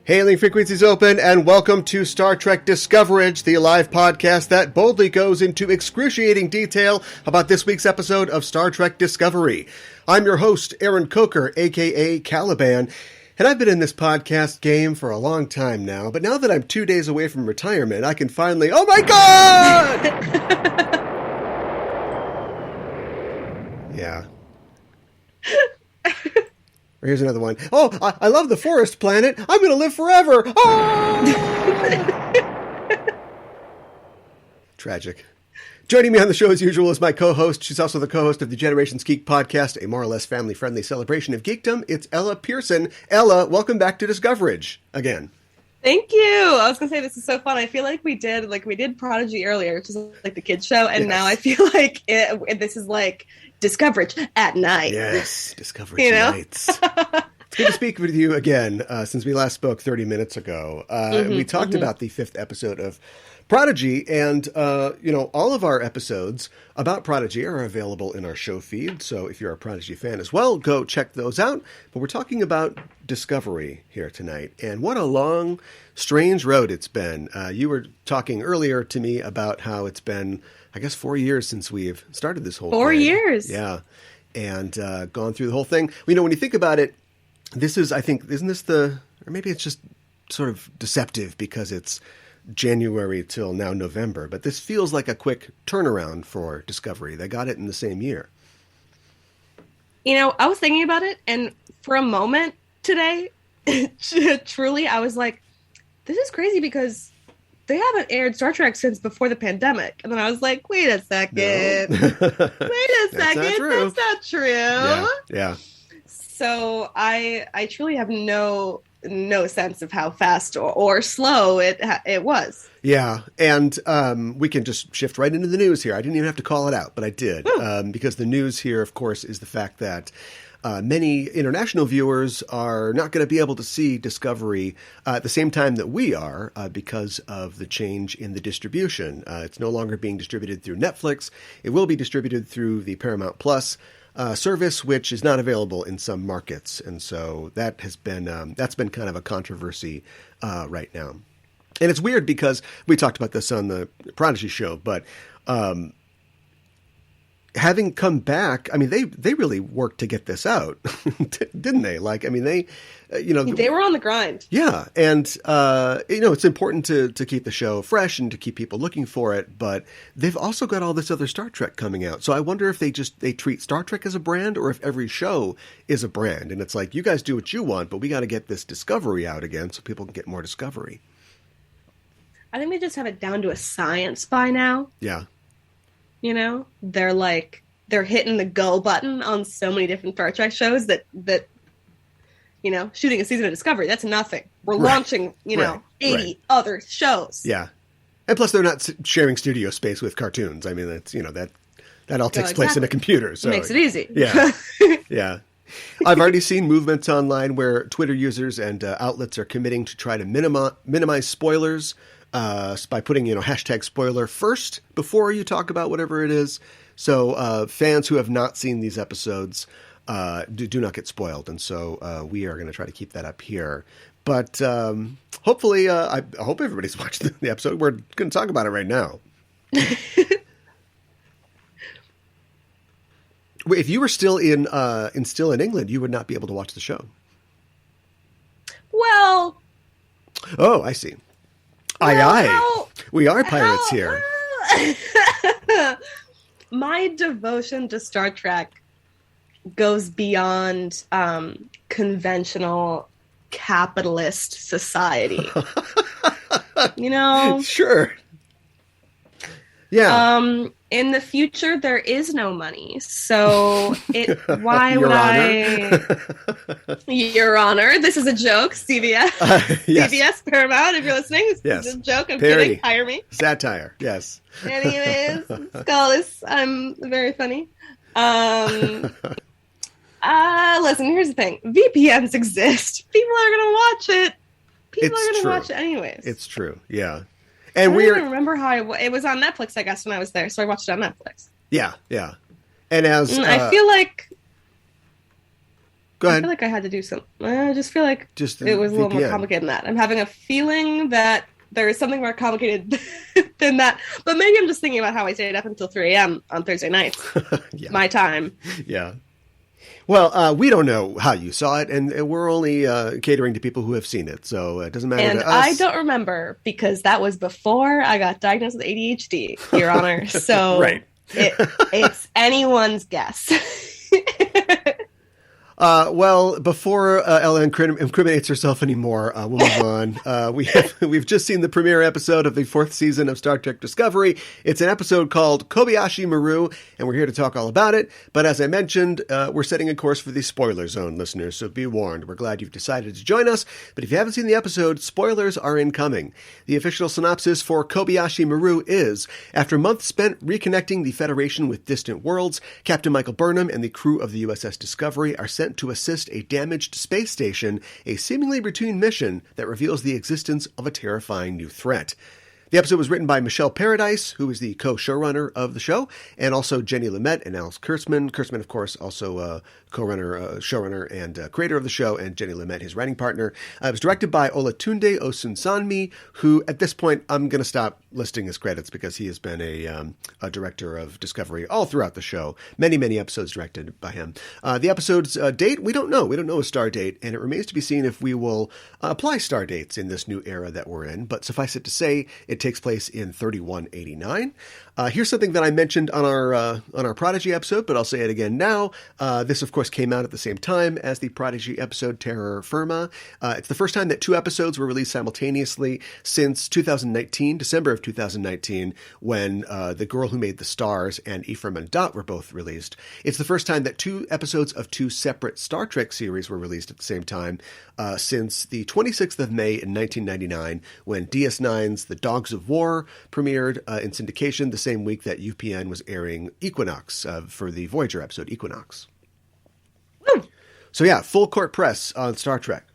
Hailing frequencies open, and welcome to Star Trek Discoverage, the live podcast that boldly goes into excruciating detail about this week's episode of Star Trek Discovery. I'm your host, Aaron Coker, a.k.a. Caliban, and I've been in this podcast game for a long time now, but now that I'm 2 days away from retirement, I can finally... Oh my God! Yeah. Here's another one. Oh, I love the forest planet. I'm going to live forever. Oh! Tragic. Joining me on the show as usual is my co-host. She's also the co-host of the Generations Geek podcast, a more or less family-friendly celebration of geekdom. It's Ella Pearson. Ella, welcome back to Discoverage again. Thank you. I was going to say, this is so fun. I feel like we did Prodigy earlier, which is like the kids show. And now I feel like this is like Discoverage at night. Yes, Discoverage nights. It's good to speak with you again, since we last spoke 30 minutes ago. We talked about the 5th episode of Prodigy, and, all of our episodes about Prodigy are available in our show feed, so if you're a Prodigy fan as well, go check those out. But we're talking about Discovery here tonight, and what a long, strange road it's been. You were talking earlier to me about how it's been, I guess, 4 years since we've started this whole thing. 4 years? Yeah, and gone through the whole thing. When you think about it, this is, I think, isn't this or maybe it's just sort of deceptive because it's January till now November, but this feels like a quick turnaround for Discovery. They got it in the same year. I was thinking about it, and for a moment today, truly, I was like, this is crazy because they haven't aired Star Trek since before the pandemic. And then I was like, wait a second. No. Wait a second. That's not true. Yeah. So I truly have no sense of how fast or slow it was. Yeah, and we can just shift right into the news here. I didn't even have to call it out, but I did, because the news here, of course, is the fact that many international viewers are not going to be able to see Discovery at the same time that we are because of the change in the distribution. It's no longer being distributed through Netflix. It will be distributed through the Paramount Plus service, which is not available in some markets, and so that has been that's been kind of a controversy right now. And it's weird because we talked about this on the Prodigy show, but having come back, I mean, they really worked to get this out, didn't they? They were on the grind. Yeah, and it's important to keep the show fresh and to keep people looking for it, but they've also got all this other Star Trek coming out. So I wonder if they treat Star Trek as a brand, or if every show is a brand, and it's like, you guys do what you want, but we got to get this Discovery out again so people can get more Discovery. I think they just have it down to a science by now. Yeah. They're hitting the go button on so many different Star Trek shows that shooting a season of Discovery, that's nothing. We're launching, 80 other shows. Yeah. And plus they're not sharing studio space with cartoons. I mean, that's, that all takes place in a computer. So it makes it easy. Yeah. Yeah. I've already seen movements online where Twitter users and outlets are committing to try to minimize spoilers by putting, hashtag spoiler first before you talk about whatever it is. So fans who have not seen these episodes do not get spoiled. And so we are going to try to keep that up here. But hopefully, I hope everybody's watched the episode. We're going to talk about it right now. If you were still in England, you would not be able to watch the show. Well. Oh, I see. Aye. We are pirates here. My devotion to Star Trek goes beyond conventional capitalist society. Sure. Yeah. In the future, there is no money. So why would Your Honor, this is a joke. CBS. Yes. CBS, Paramount, if you're listening. This is a joke. I'm kidding. Hire me. Satire. Yes. Anyways, I'm very funny. Listen, here's the thing. VPNs exist. People are going to watch it. People are going to watch it anyways. It's true. Yeah. And I don't even remember how it was on Netflix, I guess, when I was there. So I watched it on Netflix. Yeah, yeah. And as I feel like Go ahead. I feel like I had to do some. I just feel like Just it was a little more VPN. complicated than that. I'm having a feeling that there is something more complicated than that. But maybe I'm just thinking about how I stayed up until 3 a.m. on Thursday nights. Yeah. My time. Yeah. Well, we don't know how you saw it, and we're only catering to people who have seen it, so it doesn't matter And to us. I don't remember because that was before I got diagnosed with ADHD, Your Honor. So Right. It's anyone's guess. Well, before Ella incriminates herself anymore, we'll move on. We've just seen the premiere episode of the 4th season of Star Trek Discovery. It's an episode called Kobayashi Maru, and we're here to talk all about it. But as I mentioned, we're setting a course for the spoiler zone, listeners, so be warned. We're glad you've decided to join us, but if you haven't seen the episode, spoilers are incoming. The official synopsis for Kobayashi Maru is, after months spent reconnecting the Federation with distant worlds, Captain Michael Burnham and the crew of the USS Discovery are sent to assist a damaged space station, a seemingly routine mission that reveals the existence of a terrifying new threat. The episode was written by Michelle Paradise, who is the co-showrunner of the show, and also Jenny Lumet and Alice Kurtzman. Kurtzman, of course, also co-runner, showrunner, and creator of the show, and Jenny Lumet, his writing partner. It was directed by Olatunde Osunsanmi, who, at this point, I'm going to stop listing his credits because he has been a director of Discovery all throughout the show. Many, many episodes directed by him. The episode's date, we don't know. We don't know a star date, and it remains to be seen if we will apply star dates in this new era that we're in. But suffice it to say, it takes place in 3189. Here's something that I mentioned on our Prodigy episode, but I'll say it again now. This, of course, came out at the same time as the Prodigy episode Terra Firma. It's the first time that 2 episodes were released simultaneously since 2019, December of 2019, when The Girl Who Made the Stars and Ephraim and Dot were both released. It's the first time that 2 episodes of 2 separate Star Trek series were released at the same time since the 26th of May in 1999, when DS9's The Dogs of War premiered in syndication the same week that UPN was airing Equinox for the Voyager episode Equinox. Woo! So yeah, full court press on Star Trek.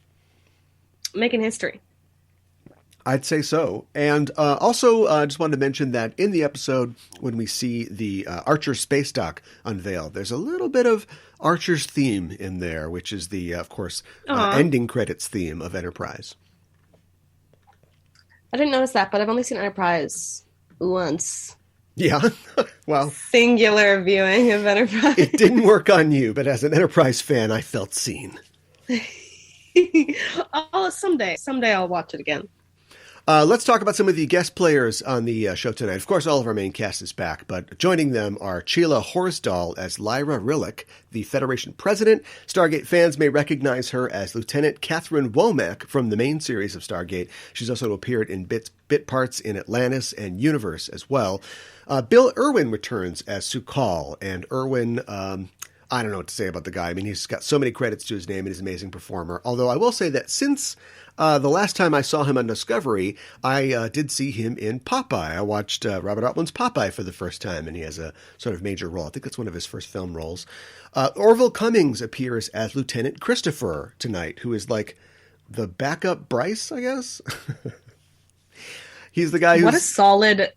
Making history. I'd say so. And also, just wanted to mention that in the episode, when we see the Archer space dock unveiled, there's a little bit of Archer's theme in there, which is the, of course, ending credits theme of Enterprise. I didn't notice that, but I've only seen Enterprise once. Yeah, well, Singular viewing of Enterprise. It didn't work on you, but as an Enterprise fan, I felt seen. Someday I'll watch it again. Let's talk about some of the guest players on the show tonight. Of course, all of our main cast is back, but joining them are Sheila Horsdal as Lyra Rillick, the Federation president. Stargate fans may recognize her as Lieutenant Catherine Womack from the main series of Stargate. She's also appeared in bit parts in Atlantis and Universe as well. Bill Irwin returns as Su'Kal, and Irwin... I don't know what to say about the guy. I mean, he's got so many credits to his name and he's an amazing performer. Although I will say that since the last time I saw him on Discovery, I did see him in Popeye. I watched Robert Altman's Popeye for the first time, and he has a sort of major role. I think that's one of his first film roles. Orville Cummings appears as Lieutenant Christopher tonight, who is like the backup Bryce, I guess. He's the guy who's... What a solid,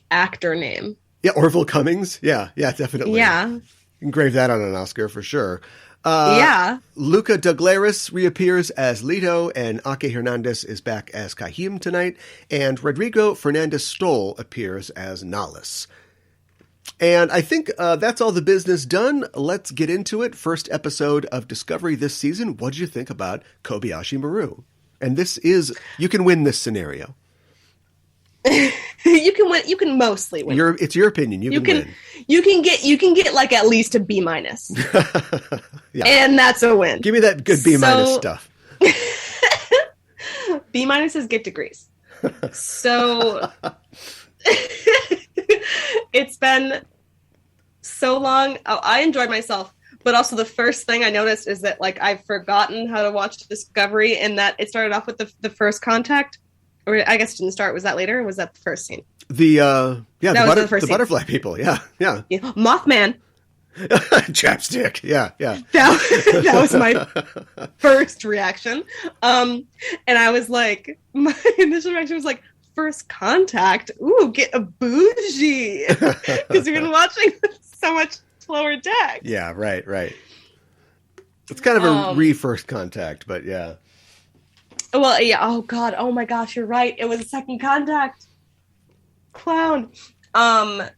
actor name. Yeah, Orville Cummings. Yeah, definitely. Yeah. Engrave that on an Oscar for sure. Yeah. Luca Douglaris reappears as Leto, and Ake Hernandez is back as Kahim tonight, and Rodrigo Fernandez Stoll appears as Nahlis. And I think that's all the business done. Let's get into it. First episode of Discovery this season. What did you think about Kobayashi Maru? And this is, you can win this scenario. You can win. You can mostly win. It's your opinion. You can win. You can get at least a B-. Yeah. And that's a win. Give me that good B- stuff. B- get degrees. So it's been so long. Oh, I enjoyed myself. But also the first thing I noticed is that I've forgotten how to watch Discovery, and that it started off with the first contact. Or I guess it didn't start. Was that later? Or was that the first scene? The first scene. butterfly people. Yeah. Mothman. Chapstick. Yeah. That was my first reaction. And I was like, my initial reaction was first contact. Ooh, get a bougie. Because we've been watching so much Lower Deck. Yeah, right. It's kind of a re-first contact, but yeah. Well, yeah. Oh God. Oh my gosh. You're right. It was a second contact. Clown. I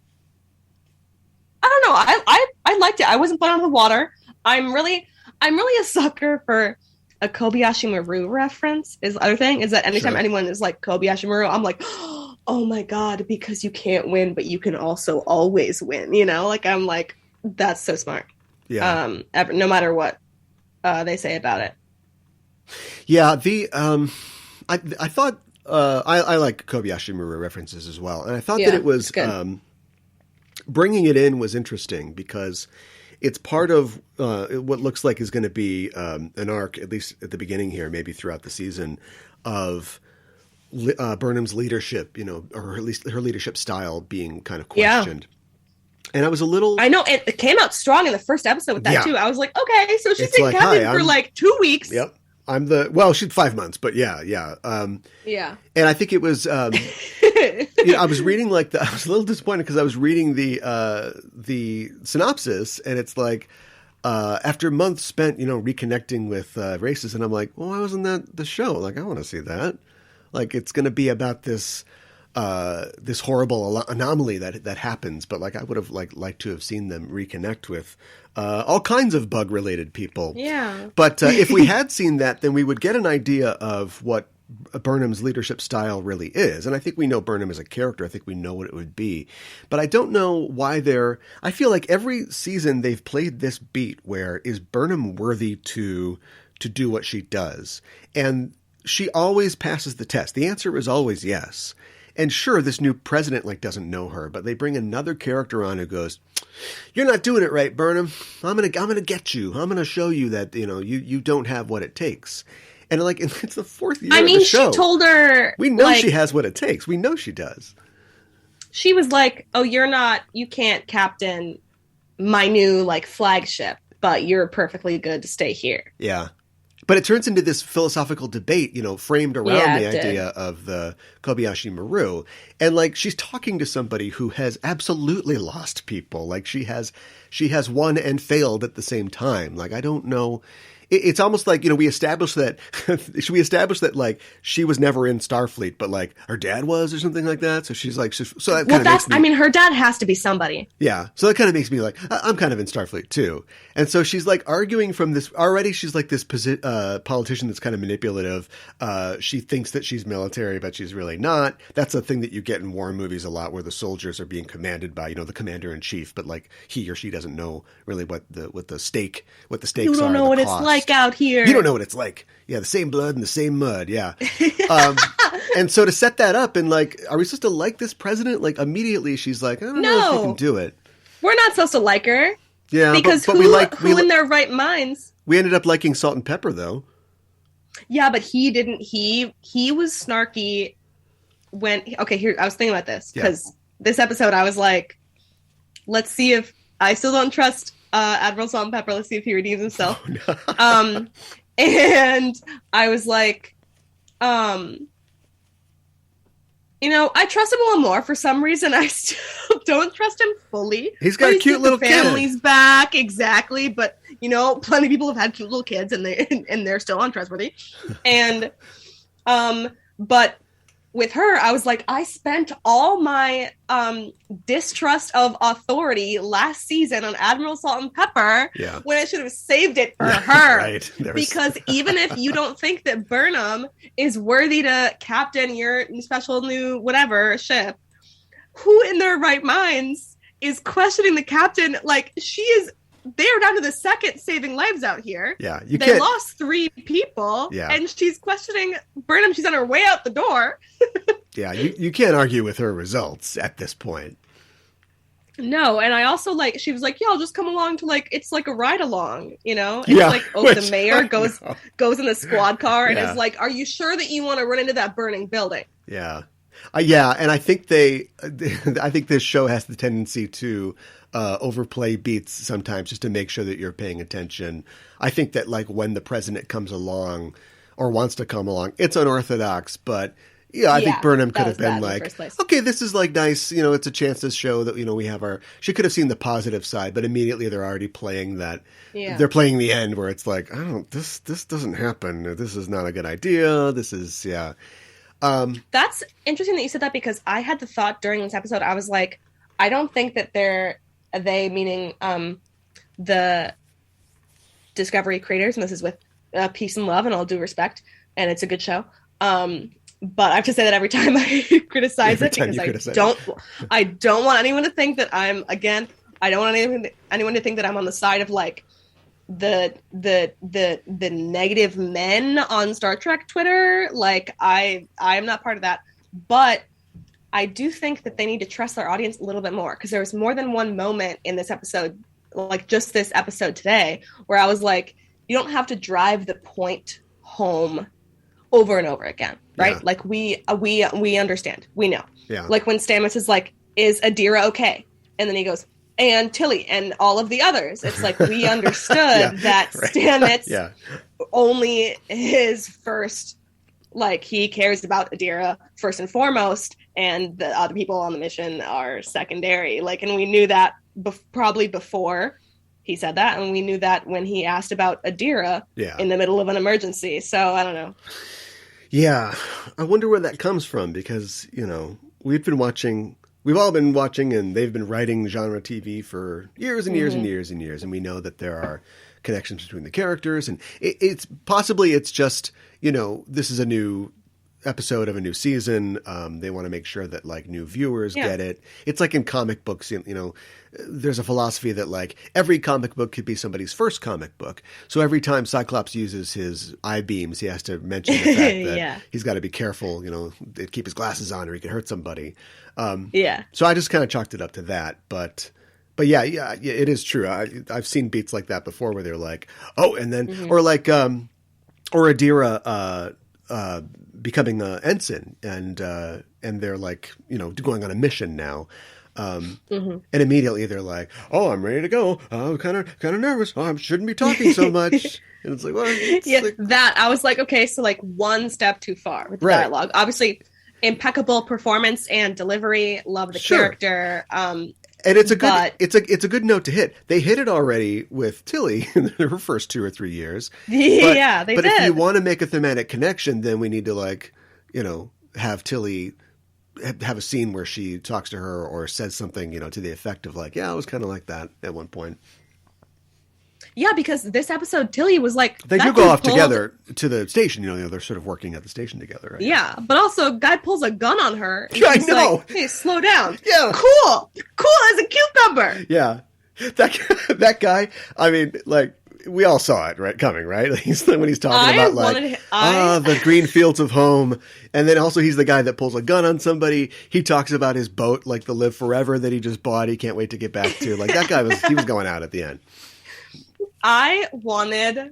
don't know. I liked it. I wasn't put on the water. I'm really a sucker for a Kobayashi Maru reference. Is the other thing is that anytime anyone is like Kobayashi Maru, I'm like, oh my God, because you can't win, but you can also always win. You know, like I'm like, that's so smart. Yeah. No matter what they say about it. Yeah. I thought I like Kobayashi Maru references as well, and I thought that it was bringing it in was interesting because it's part of what looks like is going to be an arc, at least at the beginning here, maybe throughout the season, of Burnham's leadership, or at least her leadership style being kind of questioned. And I was a little... I know, it came out strong in the first episode with that, too. I was like, okay, so she's been captain for like 2 weeks. Yep. She's 5 months, but yeah. Yeah. And I think it was, I was reading I was a little disappointed because I was reading the synopsis, and it's like, after months spent, reconnecting with races, and I'm like, well, why wasn't that the show? Like, I want to see that. Like, it's going to be about this horrible anomaly that happens, but like I would have liked to have seen them reconnect with all kinds of bug related people. Yeah. But if we had seen that, then we would get an idea of what Burnham's leadership style really is. And I think we know Burnham as a character. I think we know what it would be. But I don't know why I feel like every season they've played this beat where is Burnham worthy to do what she does? And she always passes the test. The answer is always yes. And sure, this new president doesn't know her, but they bring another character on who goes, "You're not doing it right, Burnham. I'm gonna get you. I'm gonna show you that you don't have what it takes." And it's the fourth year. I mean, of the show. She told her we know she has what it takes. We know she does. She was like, "Oh, you can't captain my new flagship, but you're perfectly good to stay here." Yeah. But it turns into this philosophical debate, framed around the idea of the Kobayashi Maru. And she's talking to somebody who has absolutely lost people. She has won and failed at the same time. I don't know. It's almost like, we established that she was never in Starfleet, but her dad was or something like that. So she's so that kind of her dad has to be somebody. Yeah. So that kind of makes me I'm kind of in Starfleet too. And so she's arguing from this already. She's this politician that's kind of manipulative. She thinks that she's military, but she's really not. That's a thing that you get in war movies a lot, where the soldiers are being commanded by, the commander in chief, but he or she doesn't know really what the stakes are. You don't know what it's like out here. You don't know what it's like. Yeah, the same blood and the same mud. Yeah. And so to set that up and are we supposed to like this president? Immediately she's like, I don't know if you can do it. We're not supposed to like her. Yeah, because who in their right minds? We ended up liking Salt and Pepper though. Yeah, but he didn't. He was snarky when. Okay, here I was thinking about this because this episode I was like, let's see if I still don't trust Admiral Salt and Pepper. Let's see if he redeems himself. Oh, no. And I was like, I trust him a little more. For some reason, I still don't trust him fully. He's got a cute little kid. Family's back, exactly. But plenty of people have had cute little kids, and they're still untrustworthy. And but with her, I was like, I spent all my distrust of authority last season on Admiral Salt and Pepper when I should have saved it for her. Right. Because even if you don't think that Burnham is worthy to captain your special new whatever ship, who in their right minds is questioning the captain? She is... They are down to the second saving lives out here. Yeah, they lost 3 people, and she's questioning Burnham. She's on her way out the door. Yeah, you can't argue with her results at this point. No, and I also she was like, "Yeah, I'll just come along to it's like a ride along, And yeah, the mayor goes in the squad car and is like, "Are you sure that you want to run into that burning building?" Yeah, and I think I think this show has the tendency to overplay beats sometimes just to make sure that you're paying attention. I think that when the president comes along or wants to come along, it's unorthodox, but Yeah, I think Burnham could have been in the like, first place. okay, this is like nice, it's a chance to show that, we have she could have seen the positive side, but immediately they're already playing that, they're playing the end where it's like, this doesn't happen. This is not a good idea. This is, That's interesting that you said that, because I had the thought during this episode, I was like, I don't think that they meaning the Discovery creators, and this is with peace and love and all due respect, and it's a good show. But I have to say that every time I criticize it, because I don't want anyone to think that I don't want anyone to think that I'm on the side of like the negative men on Star Trek Twitter. Like I am not part of that, but I do think that they need to trust their audience a little bit more, because there was more than one moment in this episode, like just this episode today, where I was like, you don't have to drive the point home over and over again, right? Yeah. Like we understand, we know. Yeah. Like when Stamets is like, "Is Adira okay?" And then he goes, "And Tilly and all of the others." It's like we understood that Stamets only his first, like he cares about Adira first and foremost, and the other people on the mission are secondary. Like, and we knew that probably before he said that, and we knew that when he asked about Adira in the middle of an emergency. So I don't know. Yeah, I wonder where that comes from, because, we've all been watching, and they've been writing genre TV for years and years and years and years, and we know that there are connections between the characters, and it's just, this is a new episode of a new season. They want to make sure that like new viewers get it. It's like in comic books, there's a philosophy that like every comic book could be somebody's first comic book. So every time Cyclops uses his eye beams, he has to mention the fact that he's got to be careful, keep his glasses on or he could hurt somebody. So I just kind of chalked it up to that. But yeah, it is true. I've seen beats like that before where they're like, oh, and then, or like, or Adira, becoming an ensign, and they're like, going on a mission now. And immediately they're like, "Oh, I'm ready to go. I'm kind of nervous. Oh, I shouldn't be talking so much." And it's like, well, that I was like, okay, so like one step too far with the dialogue. Obviously, impeccable performance and delivery. Love the character. And it's a good it's a good note to hit. They hit it already with Tilly in her first 2 or 3 years. They did. But if you want to make a thematic connection, then we need to like, have Tilly have a scene where she talks to her or says something, to the effect of like, yeah, I was kind of like that at one point. Yeah, because this episode, Tilly was like... They do go off together to the station. They're sort of working at the station together. Right? Yeah, but also, guy pulls a gun on her. Yeah, I know. Like, hey, slow down. Yeah. Cool as a cucumber. Yeah. That guy, I mean, like, we all saw it, right, coming, right? When he's talking about, like, the green fields of home. And then also he's the guy that pulls a gun on somebody. He talks about his boat, like the Live Forever that he just bought. He can't wait to get back to. Like, that guy he was going out at the end. I wanted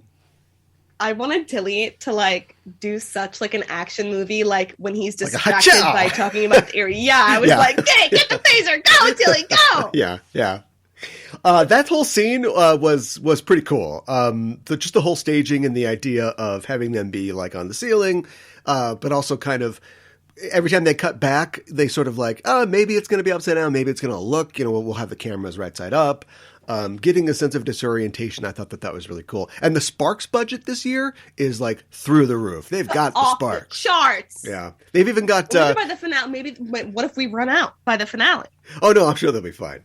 Tilly to like do such like an action movie, like when he's distracted by talking about the area. Yeah, I was like, "Hey, get the phaser, go, Tilly, go!" Yeah. That whole scene was pretty cool. Just the whole staging and the idea of having them be like on the ceiling, but also kind of every time they cut back, they sort of like, maybe it's going to be upside down, maybe it's going to look, we'll have the cameras right side up. Getting a sense of disorientation, I thought that was really cool. And the Sparks budget this year is like through the roof. They've got the Sparks. The charts. Yeah. They've even got... by the finale, what if we run out by the finale? Oh, no, I'm sure they'll be fine.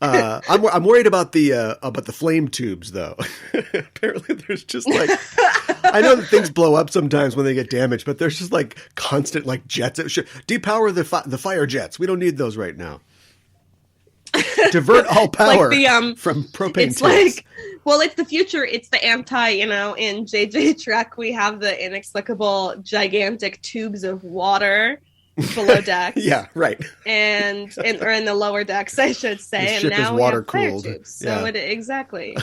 I'm worried about the flame tubes, though. Apparently there's just like... I know that things blow up sometimes when they get damaged, but there's just like constant like jets. Depower the fire jets. We don't need those right now. Divert all power like from propane it's tanks. Like, well, it's the future. It's the anti, in JJ Trek, we have the inexplicable gigantic tubes of water below decks. Yeah, right. Or in the lower decks, I should say. The ship is water cooled. So exactly.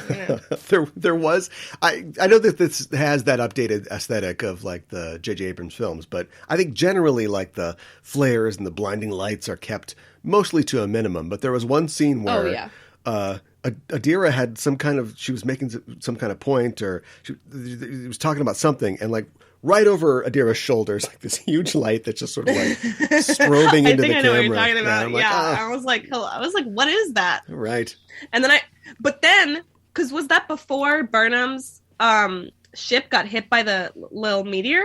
There was, I know that this has that updated aesthetic of like the J.J. Abrams films, but I think generally like the flares and the blinding lights are kept mostly to a minimum. But there was one scene where Adira had she was making some kind of point, or he was talking about something, and like right over Adira's shoulders, like this huge light that's just sort of like strobing into the camera. I think I know what you're talking about. Yeah, I was like, hello. I was like, what is that? Right. And then because was that before Burnham's ship got hit by the little meteor?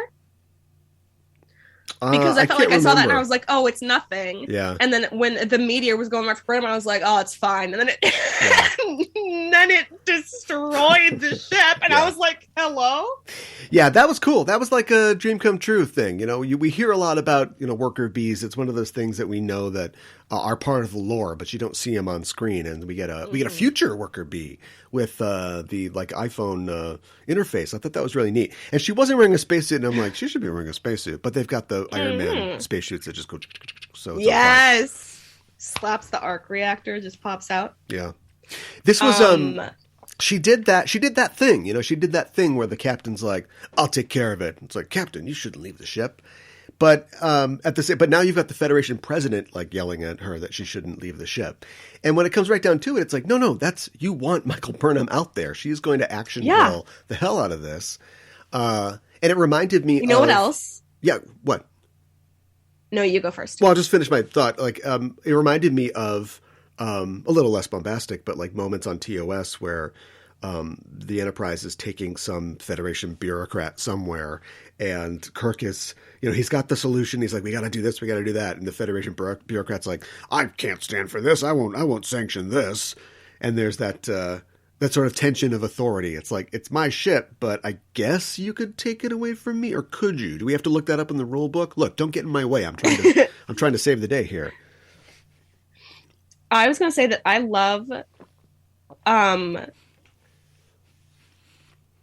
Because I felt like I saw that and I was like, oh, it's nothing. Yeah. And then when the meteor was going right for Burnham, I was like, oh, it's fine. And then it destroyed the ship, and I was like, hello? Yeah, that was cool. That was like a dream come true thing. We hear a lot about, worker bees. It's one of those things that we know that are part of the lore, but you don't see them on screen. And we get a future worker bee with the like iPhone interface. I thought that was really neat. And she wasn't wearing a spacesuit, and I'm like, she should be wearing a spacesuit. But they've got the Iron Man spacesuits that just go. So yes, slaps the arc reactor, just pops out. Yeah, this was She did that. She did that thing. She did that thing where the captain's like, "I'll take care of it." It's like, Captain, you shouldn't leave the ship. But but now you've got the Federation president like yelling at her that she shouldn't leave the ship. And when it comes right down to it, it's like, no, you want Michael Burnham out there. She's going to action kill the hell out of this. And it reminded me. You know what else? Yeah, what? No, you go first. Well, I'll just finish my thought. Like, it reminded me of a little less bombastic, but like moments on TOS where the Enterprise is taking some Federation bureaucrat somewhere, and Kirk is, he's got the solution. He's like, we got to do this, we got to do that, and the Federation bureaucrat's like, I can't stand for this. I won't sanction this. And there's that sort of tension of authority. It's like, it's my ship, but I guess you could take it away from me, or could you? Do we have to look that up in the rule book? Look, don't get in my way. I'm trying to save the day here. I was going to say that I love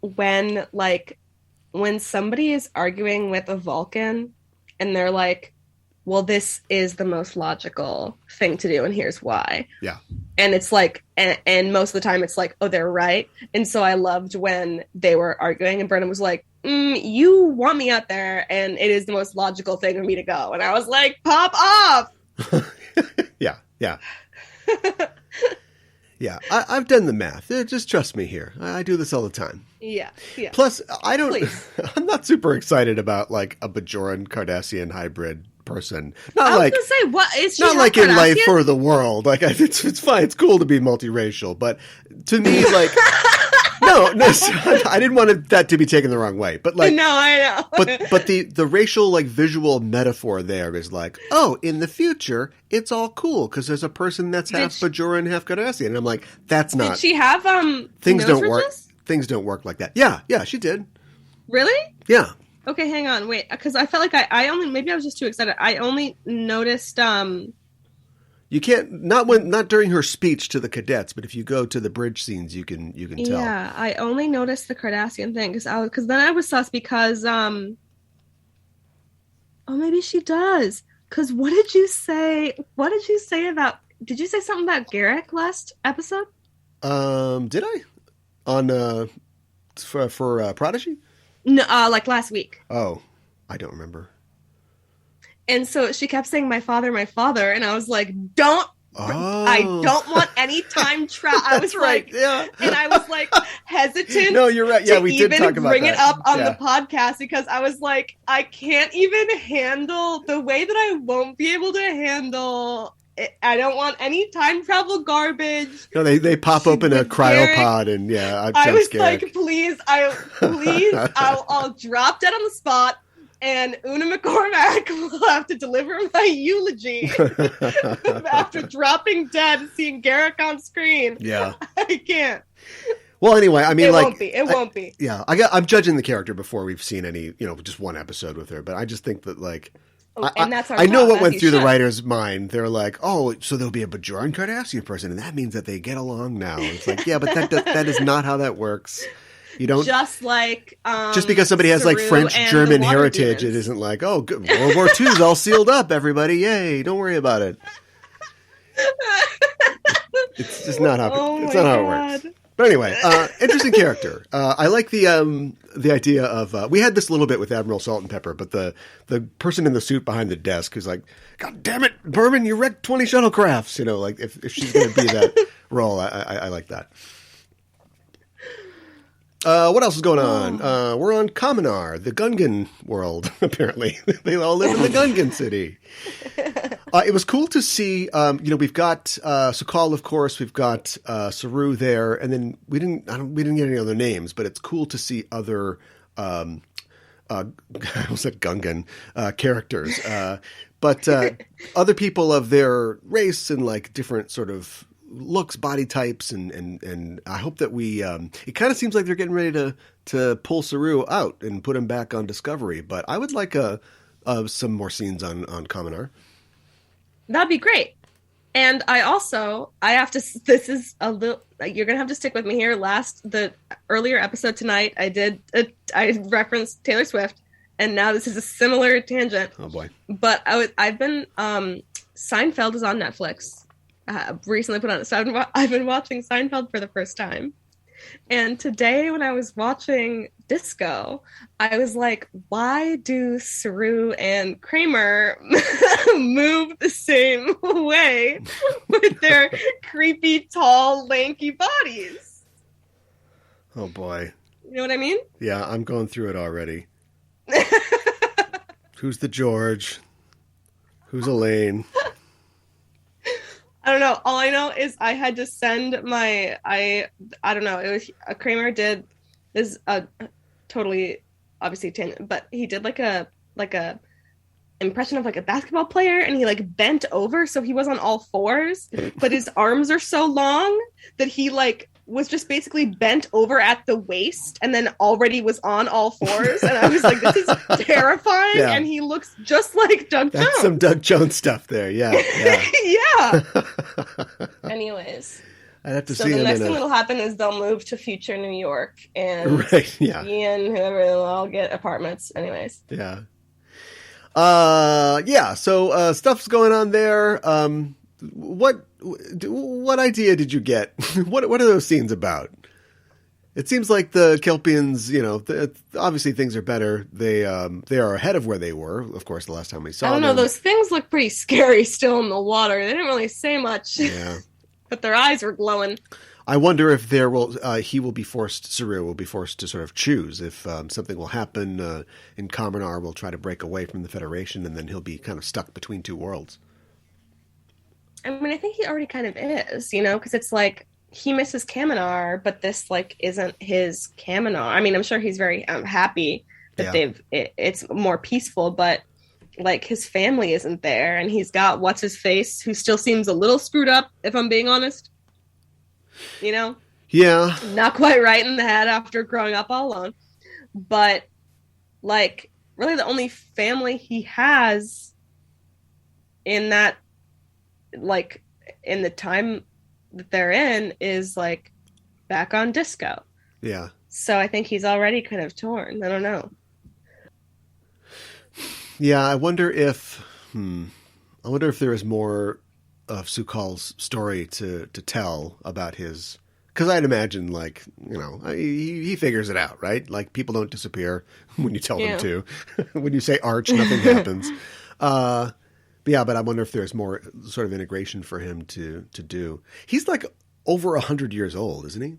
when somebody is arguing with a Vulcan and they're like, well, this is the most logical thing to do, and here's why. Yeah. And it's like, and most of the time it's like, oh, they're right. And so I loved when they were arguing and Brennan was like, you want me out there, and it is the most logical thing for me to go. And I was like, pop off. Yeah. Yeah, I've done the math. Just trust me here. I do this all the time. Yeah. Plus, I'm not super excited about like a Bajoran Cardassian hybrid person. I was gonna say, what is she? Not like Cardassian? In Life or the World. Like it's fine. It's cool to be multiracial, but to me, like. No, I didn't want that to be taken the wrong way. But like, no, I know. but the racial like visual metaphor there is like, oh, in the future, it's all cool because there's a person that's half Bajoran, half Cardassian, and I'm like, that's not. Did she have things don't work? Ridges? Things don't work like that. Yeah, she did. Really? Yeah. Okay, hang on, wait, because I felt like I only, maybe I was just too excited. I only noticed. You can't, not during her speech to the cadets, but if you go to the bridge scenes, you can tell. Yeah, I only noticed the Cardassian thing because then I was sus because oh, maybe she does. Because what did you say? What did you say about? Did you say something about Garrick last episode? Did I on for Prodigy? No, like last week. Oh, I don't remember. And so she kept saying, my father, and I was like, I don't want any time travel. I was right. like, yeah. And I was like hesitant. No, you're right. Yeah, we did talk about that. Bring it up on the podcast because I was like, I can't even handle the way that I won't be able to handle it. I don't want any time travel garbage. No, they pop open a cryopod and I was scared. Like, please, I'll drop dead on the spot. And Una McCormack will have to deliver my eulogy after dropping dead and seeing Garrick on screen. Yeah. I can't. Well, anyway, I mean, it won't be. Yeah. I'm judging the character before we've seen any, just one episode with her. But I just think that, like, and that's our I know what went through the writer's mind. They're like, oh, so there'll be a Bajoran Cardassian person, and that means that they get along now. And it's like, yeah, but that is not how that works. You don't just like just because somebody has like French German heritage, demons. It isn't like, oh, good, World War II's all sealed up, everybody, yay! Don't worry about it. It's just not how it works. But anyway, interesting character. I like the idea of we had this a little bit with Admiral Salt and Pepper, but the person in the suit behind the desk who's like, "God damn it, Berman, you wrecked 20 shuttlecrafts." You know, like if she's going to be that role, I like that. What else is going on? We're on Kaminar, the Gungan world, apparently. They all live in the Gungan city. It was cool to see, we've got Sukal, of course, we've got Saru there, and then we didn't get any other names, but it's cool to see other, I almost said Gungan, characters. But other people of their race and like different sort of looks, body types, and I hope that we it kind of seems like they're getting ready to pull Saru out and put him back on Discovery, but I would like some more scenes on Kaminar. That'd be great. And I have to, this is a little, you're gonna have to stick with me here. The earlier episode tonight, I referenced Taylor Swift, and now this is a similar tangent. Oh boy. But I've been Seinfeld is on Netflix. Recently put on it. So I've been watching Seinfeld for the first time. And today when I was watching Disco, I was like, why do Saru and Kramer move the same way with their creepy, tall, lanky bodies? Oh boy. You know what I mean? Yeah, I'm going through it already. Who's the George? Who's Elaine? I don't know. All I know is I had to send I don't know. It was Kramer did this totally obviously tangent, but he did like a impression of like a basketball player, and he like bent over so he was on all fours, but his arms are so long that he like was just basically bent over at the waist and then already was on all fours. And I was like, this is terrifying. Yeah. And he looks just like Doug Jones. That's some Doug Jones stuff there. Yeah. Yeah. Anyways. I'd have to so see the him next thing that'll happen is they'll move to future New York, and right, yeah. Ian, whoever, they'll all get apartments. Anyways. Yeah. So stuff's going on there. What idea did you get? What are those scenes about? It seems like the Kelpians, obviously things are better. They are ahead of where they were, of course, the last time we saw them. I don't know. Those things look pretty scary still in the water. They didn't really say much. Yeah. But their eyes were glowing. I wonder if Saru will be forced to sort of choose if something will happen in Kaminar will try to break away from the Federation, and then he'll be kind of stuck between two worlds. I mean, I think he already kind of is, because it's like he misses Kaminar, but this like isn't his Kaminar. I mean, I'm sure he's very happy that it's more peaceful, but like his family isn't there, and he's got what's his face, who still seems a little screwed up, if I'm being honest. Yeah, not quite right in the head after growing up all alone, but like really the only family he has in that, like in the time that they're in, is like back on Disco. Yeah. So I think he's already kind of torn. I don't know. Yeah, I wonder if there is more of Sukal's story to tell about his, because I'd imagine like, he figures it out, right? Like people don't disappear when you tell them to. When you say arch, nothing happens. But I wonder if there's more sort of integration for him to do. He's like over 100 years old, isn't he?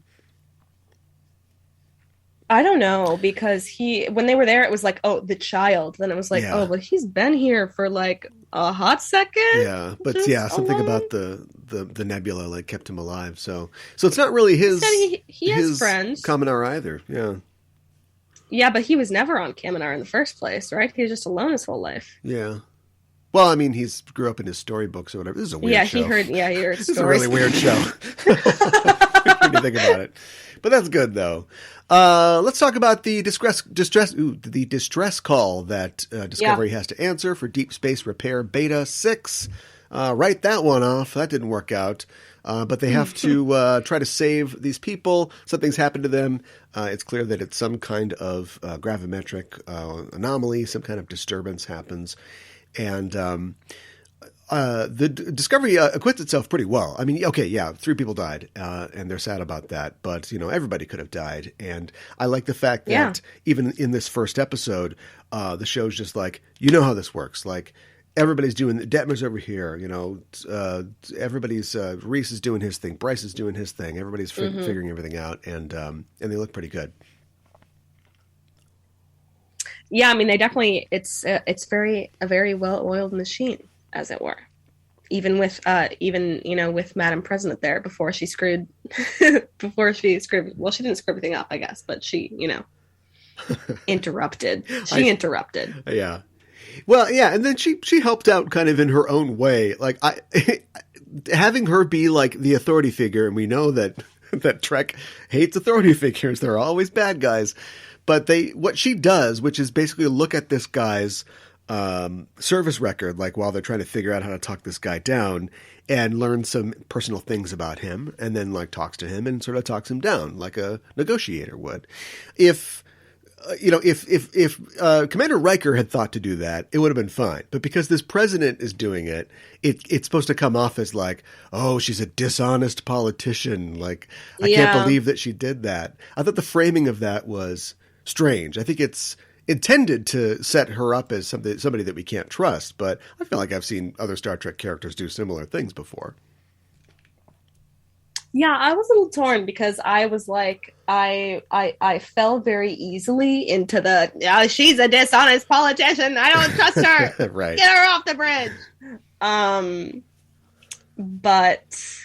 I don't know, because when they were there, it was like, oh, the child. Then it was like, oh, but he's been here for like a hot second. Yeah, but something about the nebula like kept him alive. So it's not really his. He has friends. Kaminar either. Yeah. Yeah, but he was never on Kaminar in the first place, right? He was just alone his whole life. Yeah. Well, I mean, he grew up in his storybooks or whatever. This is a weird show. He heard stories. This is a really weird show. When you think about it. But that's good, though. Let's talk about the distress call that Discovery has to answer for Deep Space Repair Beta 6. Write that one off. That didn't work out. But they have to try to save these people. Something's happened to them. It's clear that it's some kind of gravimetric anomaly. Some kind of disturbance happens. And the Discovery acquits itself pretty well. I mean, okay, yeah, 3 people died, and they're sad about that. But everybody could have died, and I like the fact that even in this first episode, the show's just like, how this works. Like everybody's doing. Detmer's over here. Everybody's Reese is doing his thing. Bryce is doing his thing. Everybody's figuring everything out, and they look pretty good. Yeah, I mean, they definitely. It's a very well-oiled machine, as it were. Even with with Madam President there before she screwed. Well, she didn't screw everything up, I guess, but she interrupted. Interrupted. Yeah. Well, yeah, and then she helped out kind of in her own way. Like having her be like the authority figure, and we know that Trek hates authority figures. They're always bad guys. But what she does, which is basically look at this guy's service record, like while they're trying to figure out how to talk this guy down, and learn some personal things about him, and then like talks to him and sort of talks him down like a negotiator would. If Commander Riker had thought to do that, it would have been fine. But because this president is doing it, it's supposed to come off as like, oh, she's a dishonest politician. Like, I can't believe that she did that. I thought the framing of that was strange. I think it's intended to set her up as somebody that we can't trust. But I feel like I've seen other Star Trek characters do similar things before. Yeah, I was a little torn because I was like, I fell very easily into the, she's a dishonest politician. I don't trust her. Right. Get her off the bridge. But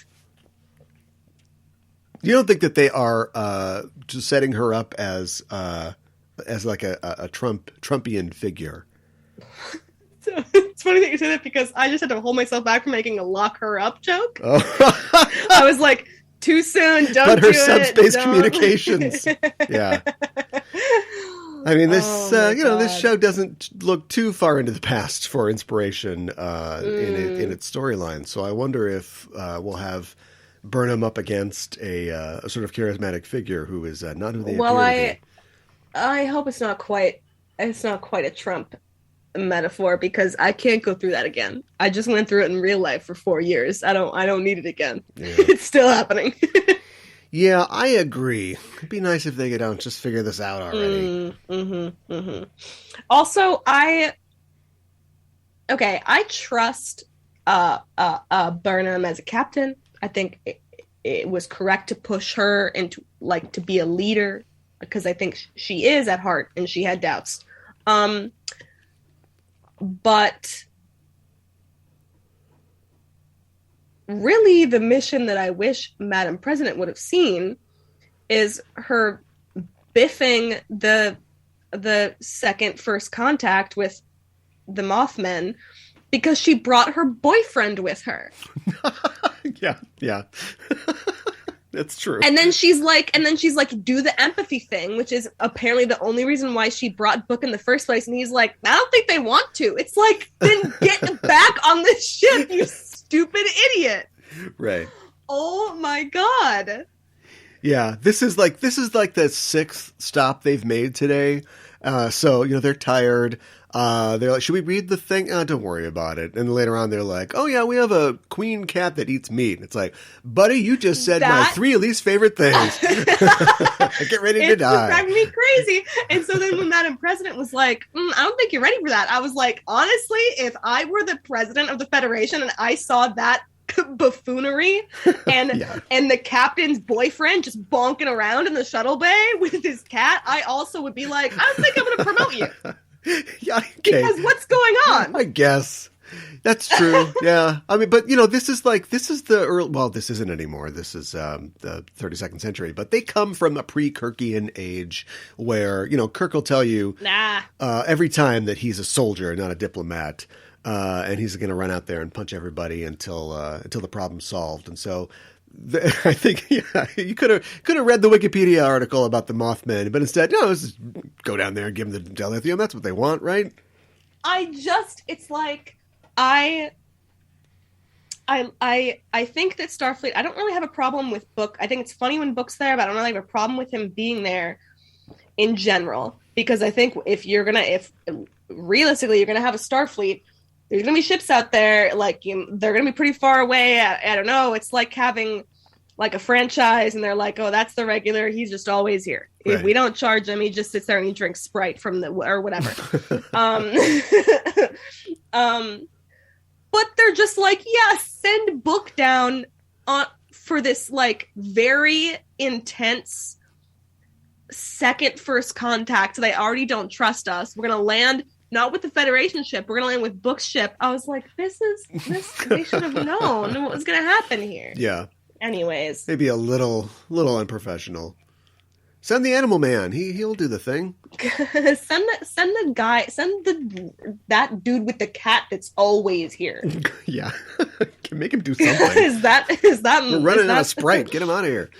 you don't think that they are just setting her up as like a Trumpian figure? It's funny that you say that because I just had to hold myself back from making a lock her up joke. Oh. I was like, too soon, don't but her do subspace it, communications. Yeah. I mean, this this show doesn't look too far into the past for inspiration in its storyline. So I wonder if we'll have Burnham up against a sort of charismatic figure who is not who they appear to be. I hope it's not quite a Trump metaphor because I can't go through that again. I just went through it in real life for 4 years. I don't need it again. Yeah. It's still happening. Yeah, I agree. It'd be nice if they could just figure this out already. Also, I trust Burnham as a captain. I think it was correct to push her into to be a leader because I think she is at heart and she had doubts. But really the mission that I wish Madam President would have seen is her biffing the second first contact with the Mothmen because she brought her boyfriend with her. Yeah. That's true. And then she's like, do the empathy thing, which is apparently the only reason why she brought Book in the first place. And he's like, I don't think they want to. It's like, then get back on the ship, you stupid idiot. Right. Oh my God. Yeah, this is like the 6th stop they've made today. So they're tired. They're like, should we read the thing? Oh, don't worry about it. And later on, they're like, oh yeah, we have a queen cat that eats meat. And it's like, buddy, you just said my 3 least favorite things. Get ready to die. It's driving me crazy. And so then when Madam President was like, I don't think you're ready for that. I was like, honestly, if I were the president of the Federation and I saw that buffoonery and and the captain's boyfriend just bonking around in the shuttle bay with his cat, I also would be like, I don't think I'm going to promote you. Yeah, okay. Because what's going on? I guess that's true. Yeah, I mean, but this is the early. Well, this isn't anymore. This is the 32nd century. But they come from a pre-Kirkian age where Kirk will tell you every time that he's a soldier, not a diplomat. And he's going to run out there and punch everybody until the problem's solved. And so I think you could have read the Wikipedia article about the Mothmen, but instead, let's just go down there and give them the dilithium. That's what they want, right? It's like I think that Starfleet. I don't really have a problem with Book. I think it's funny when Book's there, but I don't really have a problem with him being there in general because I think if realistically you're gonna have a Starfleet, there's gonna be ships out there. Like they're gonna be pretty far away. I don't know. It's like having like a franchise, and they're like, oh, that's the regular. He's just always here. Right. If we don't charge him, he just sits there and he drinks Sprite from the or whatever. But they're just like, yeah, send Book down for this like very intense second first contact. They already don't trust us. We're gonna land not with the Federation ship. We're gonna land with Book's ship. I was like, this. They should have known what was gonna happen here. Yeah. Anyways, maybe a little unprofessional. Send the Animal Man. He'll do the thing. send that dude with the cat that's always here. Yeah, can make him do something. is that? We're running out of Sprite. Get him out of here.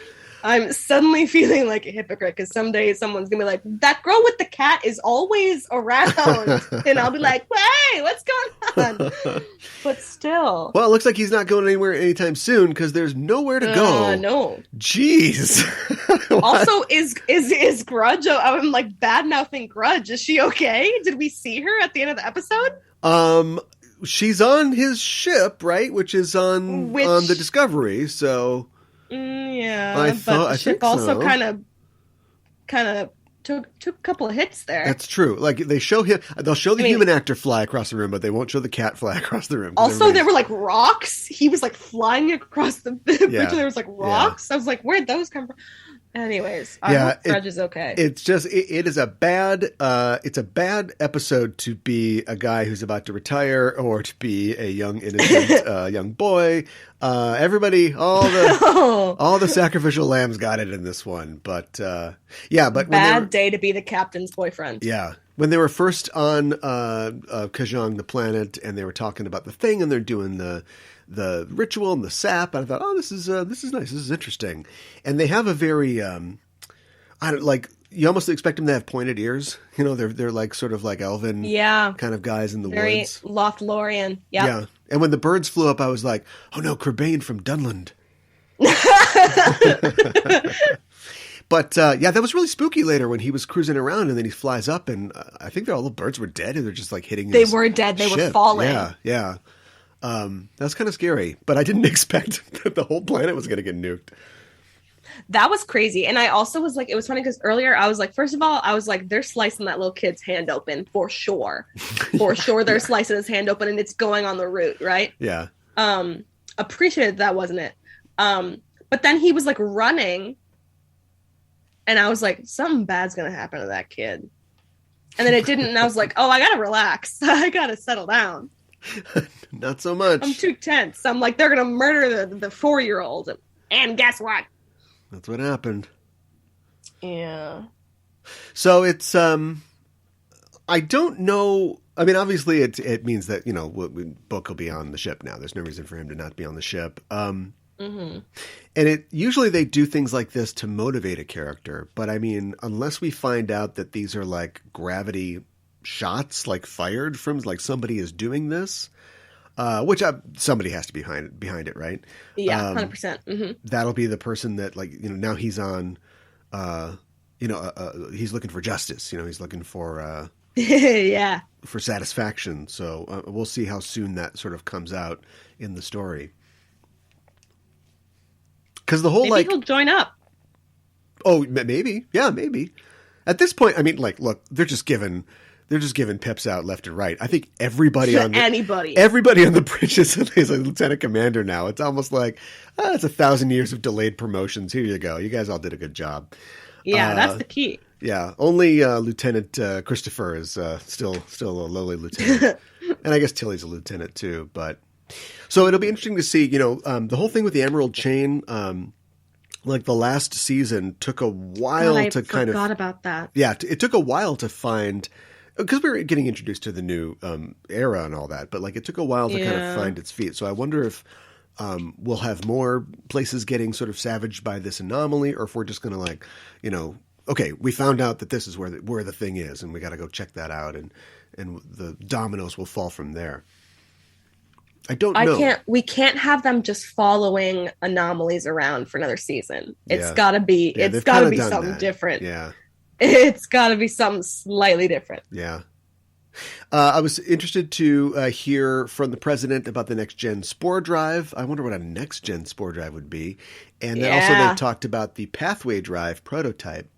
I'm suddenly feeling like a hypocrite because someday someone's gonna be like, that girl with the cat is always around, and I'll be like, hey, what's going on? But still, well, it looks like he's not going anywhere anytime soon because there's nowhere to go. No, jeez. Also, is Grudge? I'm like bad mouthing Grudge. Is she okay? Did we see her at the end of the episode? She's on his ship, right? Which is on the Discovery. So. Yeah, I but the ship also so. kind of took a couple of hits there. That's true. Like they'll show the human actor fly across the room, but they won't show the cat fly across the room. Also, there were like rocks. He was like flying across the bridge. Yeah. There was like rocks. Yeah. I was like, where'd those come from? Anyways, I hope Grudge is okay. It's just it is a bad episode to be a guy who's about to retire or to be a young innocent young boy. Everybody, all the sacrificial lambs got it in this one, but bad day to be the captain's boyfriend. Yeah. When they were first on Kajang, the planet, and they were talking about the thing, and they're doing the ritual and the sap, I thought, oh, this is nice. This is interesting. And they have a very, you almost expect them to have pointed ears. You know, they're like sort of like elven kind of guys in the very woods. Very Lothlorien. Yep. Yeah. And when the birds flew up, I was like, oh no, Crebain from Dunland. But that was really spooky later when he was cruising around and then he flies up and I think all the birds were dead and they're just like hitting They were dead. They were falling. Yeah. That's kind of scary, but I didn't expect that the whole planet was going to get nuked. That was crazy. And I also was like, it was funny because earlier I was like, first of all, I was like, they're slicing that little kid's hand open for sure. For sure. They're slicing his hand open and it's going on the route. Right. Yeah. Appreciated that wasn't it. But then he was like running and I was like, something bad's going to happen to that kid. And then it didn't. And I was like, oh, I got to relax. I got to settle down. Not so much. I'm too tense. I'm like, they're going to murder the 4-year-old. And guess what? That's what happened. Yeah. So it's, I don't know. I mean, obviously it means that, you know, Book will be on the ship now. There's no reason for him to not be on the ship. And usually they do things like this to motivate a character. But I mean, unless we find out that these are like gravity shots, like fired from like somebody is doing this, which somebody has to be behind it, right? Yeah, 100%. That'll be the person that, like, you know, now he's on, he's looking for justice. You know, he's looking for for satisfaction. So we'll see how soon that sort of comes out in the story. Because the whole maybe he'll join up. Oh, maybe, yeah, maybe. At this point, I mean, like, look, they're just giving pips out left and right. I think everybody on the bridge is a lieutenant commander now. It's almost like it's 1,000 years of delayed promotions. Here you go. You guys all did a good job. Yeah, that's the key. Yeah, only Lieutenant Christopher is still a lowly lieutenant, and I guess Tilly's a lieutenant too. But so it'll be interesting to see. You know, the whole thing with the Emerald Chain. Like the last season took a while to kind of. I forgot about that. Yeah, it took a while to find. Because we were getting introduced to the new era and all that, but like it took a while to kind of find its feet. So I wonder if we'll have more places getting sort of savaged by this anomaly, or if we're just going to, like, you know, okay, we found out that this is where the thing is, and we got to go check that out, and the dominoes will fall from there. I don't know. We can't have them just following anomalies around for another season. It's got to be. Yeah, it's got to be something different. Yeah. It's got to be something slightly different. Yeah. I was interested to hear from the president about the next gen Spore Drive. I wonder what a next gen Spore Drive would be. And then also they talked about the Pathway Drive prototype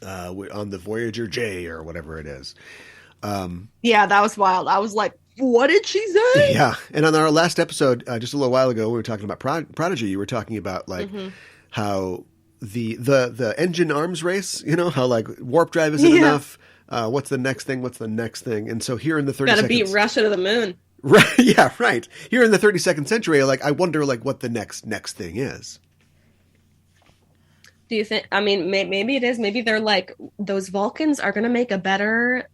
on the Voyager J or whatever it is. Yeah, that was wild. I was like, what did she say? Yeah. And on our last episode, just a little while ago, we were talking about Prodigy. You were talking about like how the engine arms race, you know, how like warp drive isn't enough. What's the next thing? What's the next thing? And so here in the 30 Gotta seconds, beat Russia to the moon. Right. Yeah. Right. Here in the 32nd century, like I wonder like what the next thing is. Do you think? I mean, maybe it is. Maybe they're like those Vulcans are going to make a better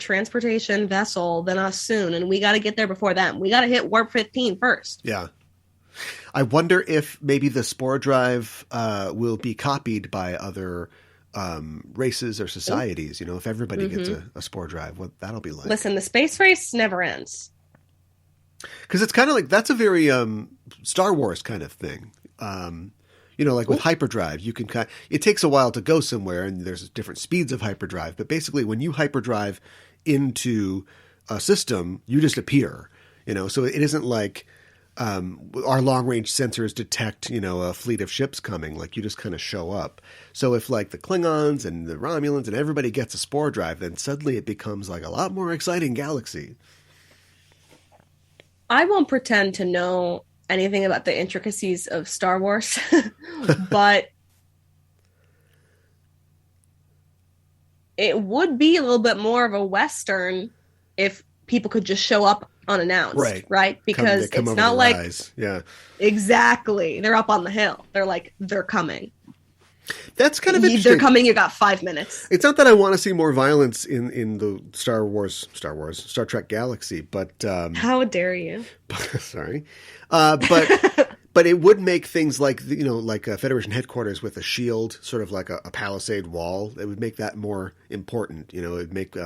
transportation vessel than us soon, and we got to get there before them. We got to hit warp 15 first. Yeah. I wonder if maybe the Spore Drive will be copied by other races or societies. You know, if everybody gets a Spore Drive, what that'll be like. Listen, the space race never ends. Because it's kind of like that's a very Star Wars kind of thing. You know, like with hyperdrive, you can it takes a while to go somewhere, and there's different speeds of hyperdrive. But basically, when you hyperdrive into a system, you just appear. You know, so it isn't like our long range sensors detect, you know, a fleet of ships coming. Like you just kind of show up. So if like the Klingons and the Romulans and everybody gets a Spore Drive, then suddenly it becomes like a lot more exciting galaxy. I won't pretend to know anything about the intricacies of Star Wars, but it would be a little bit more of a Western if people could just show up unannounced, right? Because it's not like exactly they're up on the hill. They're like they're coming. That's kind of interesting. They're coming. You got 5 minutes. It's not that I want to see more violence in the Star Trek galaxy, but how dare you? Sorry, but it would make things like like a Federation headquarters with a shield, sort of like a palisade wall. It would make that more important. You know, it'd make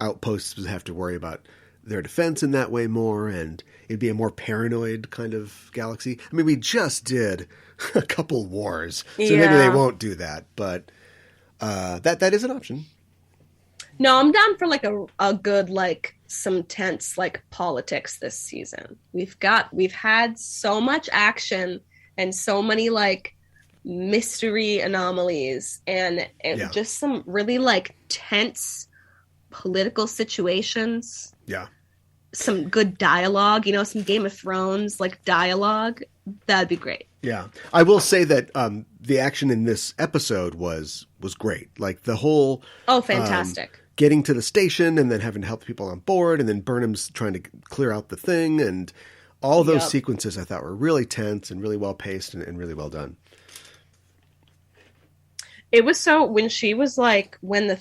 outposts have to worry about their defense in that way more, and it'd be a more paranoid kind of galaxy. I mean, we just did a couple wars, so maybe they won't do that, but that is an option. No, I'm down for like a good like some tense like politics this season. We've had so much action and so many like mystery anomalies and just some really like tense political situations. Yeah. Some good dialogue, some Game of Thrones like dialogue. That'd be great. Yeah. I will say that the action in this episode was great. Like the whole fantastic. Getting to the station and then having to help people on board, and then Burnham's trying to clear out the thing, and all those sequences I thought were really tense and really well paced and really well done. It was so when she was like when the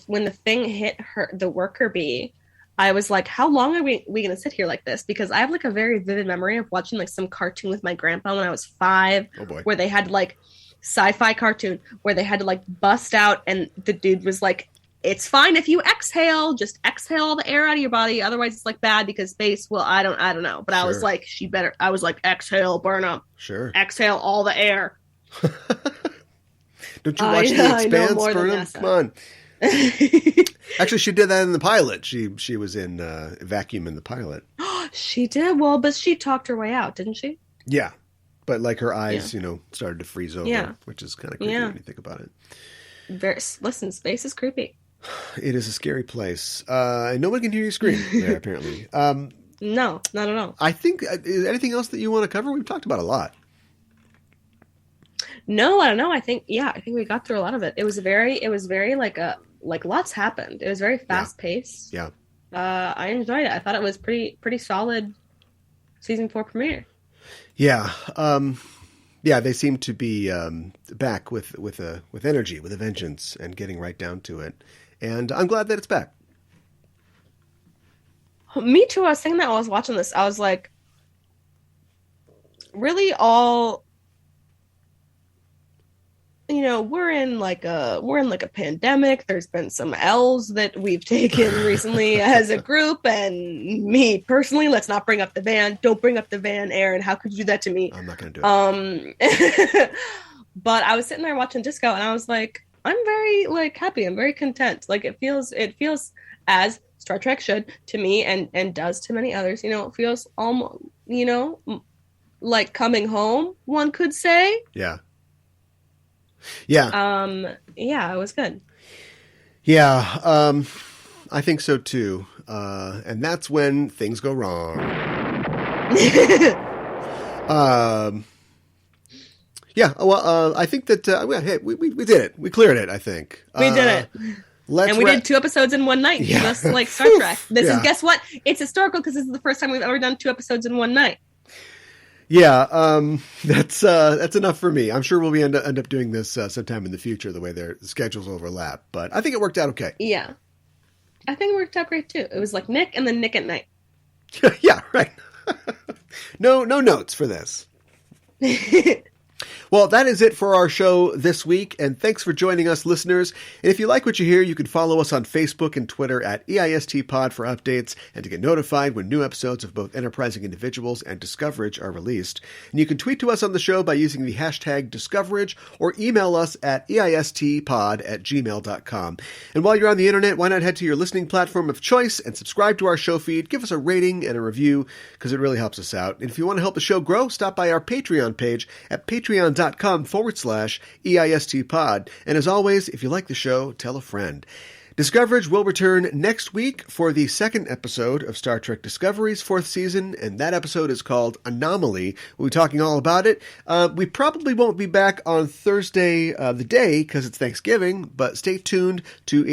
thing hit her, the worker bee, I was like, how long are we going to sit here like this? Because I have like a very vivid memory of watching like some cartoon with my grandpa when I was 5, where they had like sci-fi cartoon where they had to like bust out, and the dude was like, it's fine if you exhale, just exhale all the air out of your body. Otherwise it's like bad because space, well, I don't know. But sure. I was like, exhale, burn up. Sure. Exhale all the air. Don't you watch The Expanse, Burnham? Come on. Actually, she did that in the pilot. She was in Vacuum in the pilot. She did? Well, but she talked her way out, didn't she? Yeah. But like her eyes, started to freeze over, which is kind of creepy when you think about it. Listen, space is creepy. It is a scary place. And no one can hear you scream there, apparently. No, not at all. I think, anything else that you want to cover? We've talked about a lot. No, I don't know. I think we got through a lot of it. It was very like lots happened. It was very fast paced. Yeah. I enjoyed it. I thought it was pretty solid season 4 premiere. Yeah. Yeah, they seem to be back with energy, with a vengeance, and getting right down to it. And I'm glad that it's back. Me too. I was thinking that while I was watching this. I was like, really all, we're in like a pandemic. There's been some L's that we've taken recently as a group, and me personally, let's not bring up the van. Don't bring up the van, Aaron. How could you do that to me? I'm not going to do it. But I was sitting there watching Disco, and I was like, I'm very like happy. I'm very content. Like it feels as Star Trek should to me and does to many others. It feels almost, like coming home, one could say. Yeah. Yeah, it was good. Yeah, I think so too. And that's when things go wrong. I think that hey, we did it. We cleared it, I think. We did it. We did 2 episodes in one night, just like Star Trek. This is, guess what? It's historical because this is the first time we've ever done 2 episodes in one night. Yeah, that's enough for me. I'm sure we'll end up doing this sometime in the future, the way their schedules overlap. But I think it worked out okay. Yeah, I think it worked out great too. It was like Nick and then Nick at night. Yeah, right. No notes for this. Well, that is it for our show this week, and thanks for joining us, listeners. And if you like what you hear, you can follow us on Facebook and Twitter at EISTPod for updates and to get notified when new episodes of both Enterprising Individuals and Discoverage are released. And you can tweet to us on the show by using the hashtag Discoverage or email us at eistpod@gmail.com. And while you're on the internet, why not head to your listening platform of choice and subscribe to our show feed, give us a rating and a review, because it really helps us out. And if you want to help the show grow, stop by our Patreon page at patreon.com/EISTpod. And as always, if you like the show, tell a friend. Discoverage will return next week for the 2nd episode of Star Trek Discovery's 4th season, and that episode is called Anomaly. We'll be talking all about it. We probably won't be back on Thursday the day, because it's Thanksgiving, but stay tuned to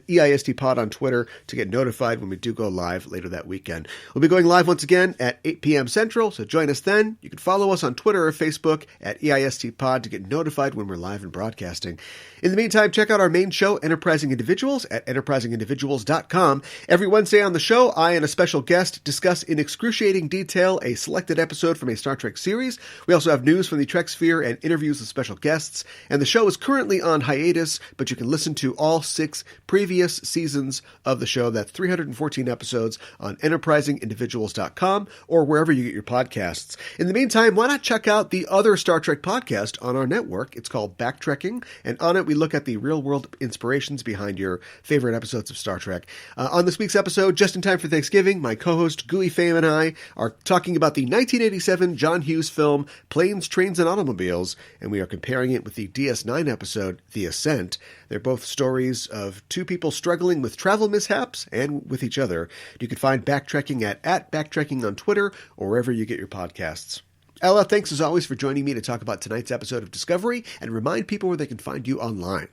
EIST Pod on Twitter to get notified when we do go live later that weekend. We'll be going live once again at 8 p.m. Central, so join us then. You can follow us on Twitter or Facebook at EIST Pod to get notified when we're live and broadcasting. In the meantime, check out our main show, Enterprising Individuals, at enterprisingindividuals.com. Every Wednesday on the show, I and a special guest discuss in excruciating detail a selected episode from a Star Trek series. We also have news from the Trek Sphere and interviews with special guests. And the show is currently on hiatus, but you can listen to all 6 previous seasons of the show. That's 314 episodes on enterprisingindividuals.com or wherever you get your podcasts. In the meantime, why not check out the other Star Trek podcast on our network? It's called Backtrekking, and on it we look at the real-world inspirations behind your favorite episodes of Star Trek. On this week's episode, just in time for Thanksgiving, my co-host Gooey Fame and I are talking about the 1987 John Hughes film Planes, Trains, and Automobiles, and we are comparing it with the DS9 episode The Ascent. They're both stories of 2 people struggling with travel mishaps and with each other. You can find Backtrekking at Backtrekking on Twitter or wherever you get your podcasts. Ella, thanks as always for joining me to talk about tonight's episode of Discovery and remind people where they can find you online.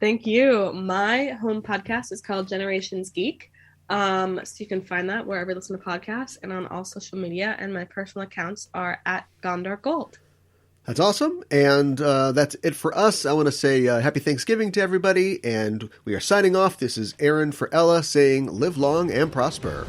Thank you. My home podcast is called Generations Geek. So you can find that wherever you listen to podcasts and on all social media. And my personal accounts are at Gondar Gold. That's awesome. And that's it for us. I want to say happy Thanksgiving to everybody. And we are signing off. This is Aaron for Ella saying live long and prosper.